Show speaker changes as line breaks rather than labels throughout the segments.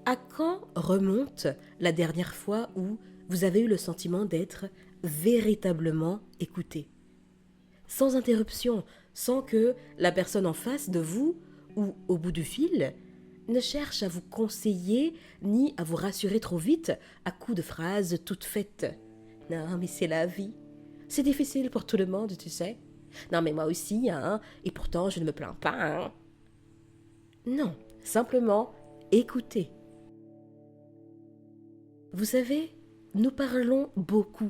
À quand remonte la dernière fois où vous avez eu le sentiment d'être véritablement écouté? Sans interruption, sans que la personne en face de vous ou au bout du fil ne cherche à vous conseiller ni à vous rassurer trop vite à coups de phrases toutes faites. Non, mais c'est la vie. C'est difficile pour tout le monde, tu sais. Non, mais moi aussi, hein, et pourtant je ne me plains pas, hein. Non, simplement écoutez. Vous savez, nous parlons beaucoup.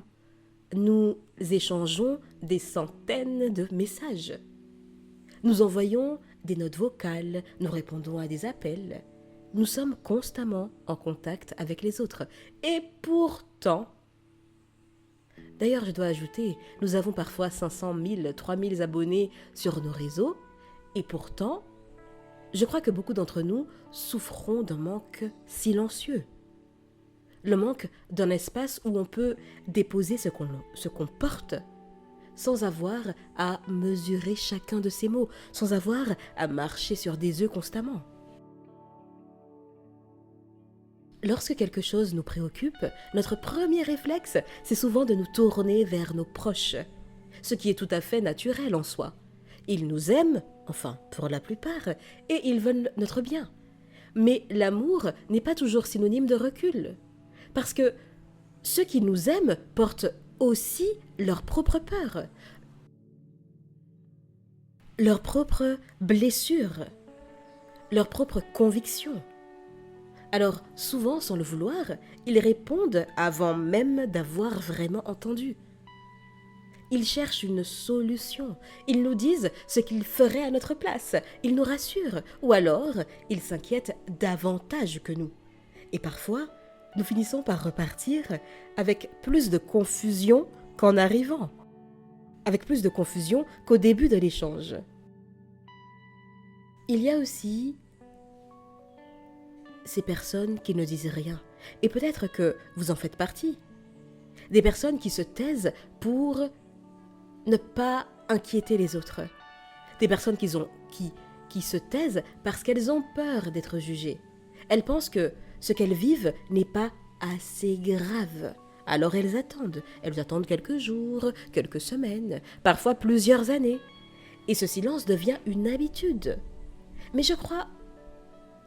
Nous échangeons des centaines de messages. Nous envoyons des notes vocales, nous répondons à des appels. Nous sommes constamment en contact avec les autres. Et pourtant, d'ailleurs je dois ajouter, nous avons parfois 500 000, 3000 abonnés sur nos réseaux. Et pourtant, je crois que beaucoup d'entre nous souffrons d'un manque silencieux. Le manque d'un espace où on peut déposer ce qu'on porte sans avoir à mesurer chacun de ses mots, sans avoir à marcher sur des œufs constamment. Lorsque quelque chose nous préoccupe, notre premier réflexe, c'est souvent de nous tourner vers nos proches, ce qui est tout à fait naturel en soi. Ils nous aiment, enfin pour la plupart, et ils veulent notre bien. Mais l'amour n'est pas toujours synonyme de recul, parce que ceux qui nous aiment portent aussi leur propre peur, leurs propres blessures, leurs propres convictions. Alors, souvent, sans le vouloir, ils répondent avant même d'avoir vraiment entendu. Ils cherchent une solution. Ils nous disent ce qu'ils feraient à notre place. Ils nous rassurent. Ou alors, ils s'inquiètent davantage que nous. Et parfois, nous finissons par repartir avec plus de confusion qu'en arrivant. Avec plus de confusion qu'au début de l'échange. Il y a aussi ces personnes qui ne disent rien. Et peut-être que vous en faites partie. Des personnes qui se taisent pour ne pas inquiéter les autres. Des personnes qui se taisent parce qu'elles ont peur d'être jugées. Elles pensent que ce qu'elles vivent n'est pas assez grave. Alors elles attendent. Elles attendent quelques jours, quelques semaines, parfois plusieurs années. Et ce silence devient une habitude. Mais je crois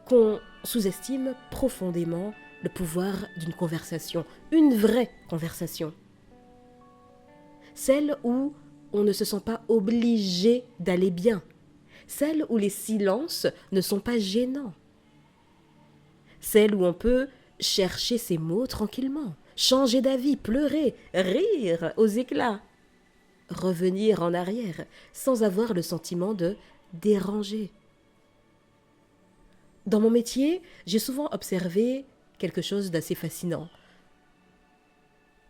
qu'on sous-estime profondément le pouvoir d'une conversation, une vraie conversation. Celle où on ne se sent pas obligé d'aller bien, celle où les silences ne sont pas gênants, celle où on peut chercher ses mots tranquillement, changer d'avis, pleurer, rire aux éclats, revenir en arrière sans avoir le sentiment de déranger. Dans mon métier, j'ai souvent observé quelque chose d'assez fascinant.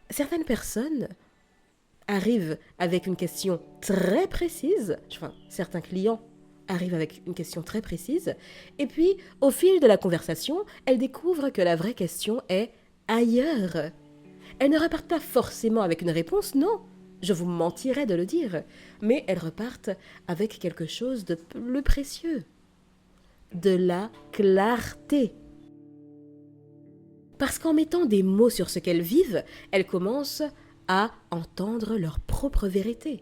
Certaines personnes arrivent avec une question très précise, enfin, certains clients arrivent avec une question très précise, et puis, au fil de la conversation, elles découvrent que la vraie question est ailleurs. Elles ne repartent pas forcément avec une réponse, non, je vous mentirais de le dire, mais elles repartent avec quelque chose de plus précieux. De la clarté. Parce qu'en mettant des mots sur ce qu'elles vivent, elles commencent à entendre leur propre vérité.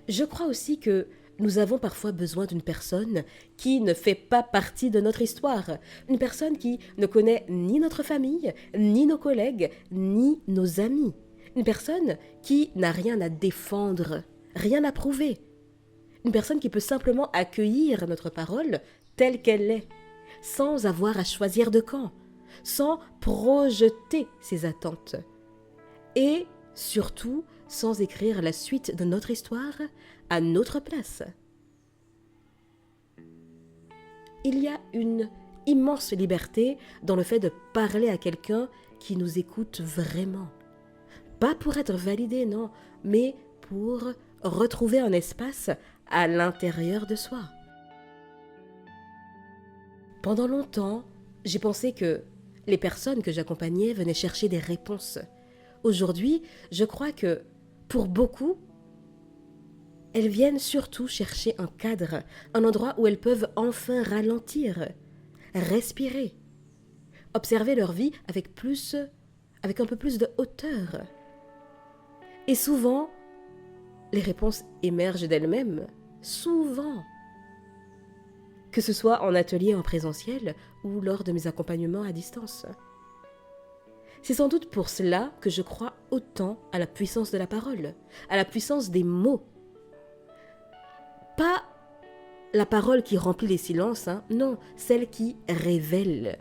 Je crois aussi que nous avons parfois besoin d'une personne qui ne fait pas partie de notre histoire, une personne qui ne connaît ni notre famille, ni nos collègues, ni nos amis, une personne qui n'a rien à défendre, rien à prouver, une personne qui peut simplement accueillir notre parole telle qu'elle est, sans avoir à choisir de camp, sans projeter ses attentes. Et surtout, sans écrire la suite de notre histoire à notre place. Il y a une immense liberté dans le fait de parler à quelqu'un qui nous écoute vraiment. Pas pour être validé, non, mais pour retrouver un espace à l'intérieur de soi. Pendant longtemps, j'ai pensé que les personnes que j'accompagnais venaient chercher des réponses. Aujourd'hui, je crois que, pour beaucoup, elles viennent surtout chercher un cadre, un endroit où elles peuvent enfin ralentir. respirer, observer leur vie avec un peu plus de hauteur. Et souvent, les réponses émergent d'elles-mêmes, souvent. Que ce soit en atelier en présentiel ou lors de mes accompagnements à distance. C'est sans doute pour cela que je crois autant à la puissance de la parole, à la puissance des mots. Pas la parole qui remplit les silences, non, celle qui révèle.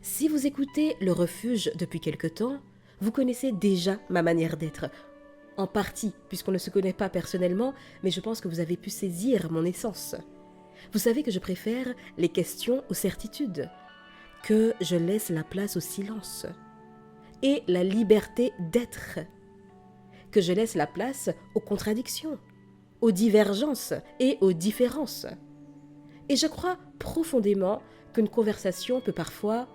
Si vous écoutez Le Refuge depuis quelque temps, vous connaissez déjà ma manière d'être. En partie, puisqu'on ne se connaît pas personnellement, mais je pense que vous avez pu saisir mon essence. Vous savez que je préfère les questions aux certitudes, que je laisse la place au silence et la liberté d'être, que je laisse la place aux contradictions, aux divergences et aux différences. Et je crois profondément qu'une conversation peut parfois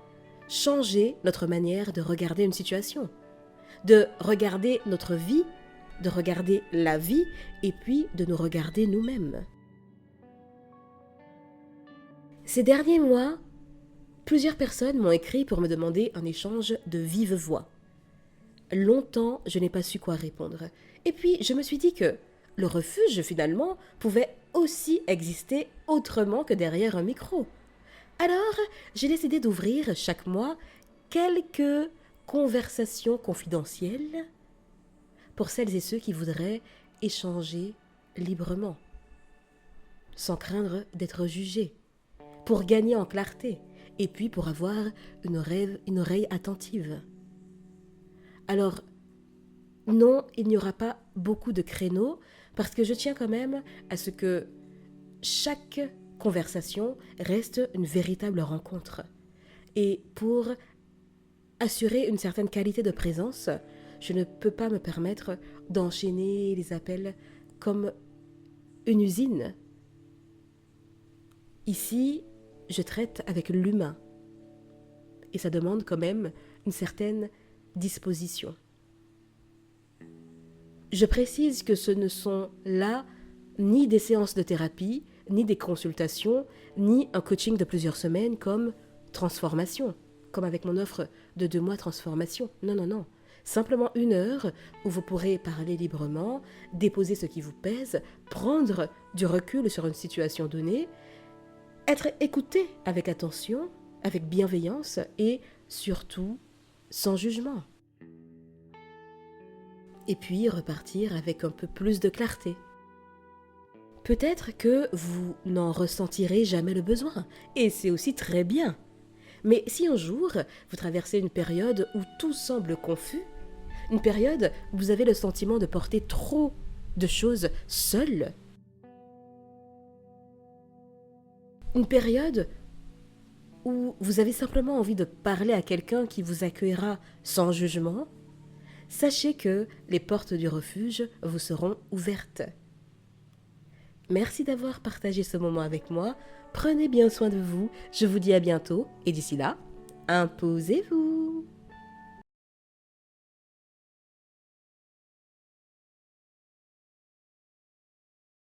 changer notre manière de regarder une situation, de regarder notre vie, de regarder la vie et puis de nous regarder nous-mêmes. Ces derniers mois, plusieurs personnes m'ont écrit pour me demander un échange de vive voix. Longtemps, je n'ai pas su quoi répondre. Et puis, je me suis dit que le refuge, finalement, pouvait aussi exister autrement que derrière un micro. Alors, j'ai décidé d'ouvrir chaque mois quelques conversations confidentielles pour celles et ceux qui voudraient échanger librement, sans craindre d'être jugés, pour gagner en clarté et puis pour avoir une oreille attentive. Alors, non, il n'y aura pas beaucoup de créneaux parce que je tiens quand même à ce que chaque conversation reste une véritable rencontre. Et pour assurer une certaine qualité de présence, je ne peux pas me permettre d'enchaîner les appels comme une usine. Ici, je traite avec l'humain. Et ça demande quand même une certaine disposition. Je précise que ce ne sont là ni des séances de thérapie, ni des consultations, ni un coaching de plusieurs semaines comme transformation, comme avec mon offre de 2 mois transformation. Non, non, non. Simplement 1 heure où vous pourrez parler librement, déposer ce qui vous pèse, prendre du recul sur une situation donnée, être écouté avec attention, avec bienveillance et surtout sans jugement. Et puis repartir avec un peu plus de clarté. Peut-être que vous n'en ressentirez jamais le besoin, et c'est aussi très bien. Mais si un jour vous traversez une période où tout semble confus, une période où vous avez le sentiment de porter trop de choses seul, une période où vous avez simplement envie de parler à quelqu'un qui vous accueillera sans jugement, sachez que les portes du refuge vous seront ouvertes. Merci d'avoir partagé ce moment avec moi. Prenez bien soin de vous. Je vous dis à bientôt. Et d'ici là, imposez-vous.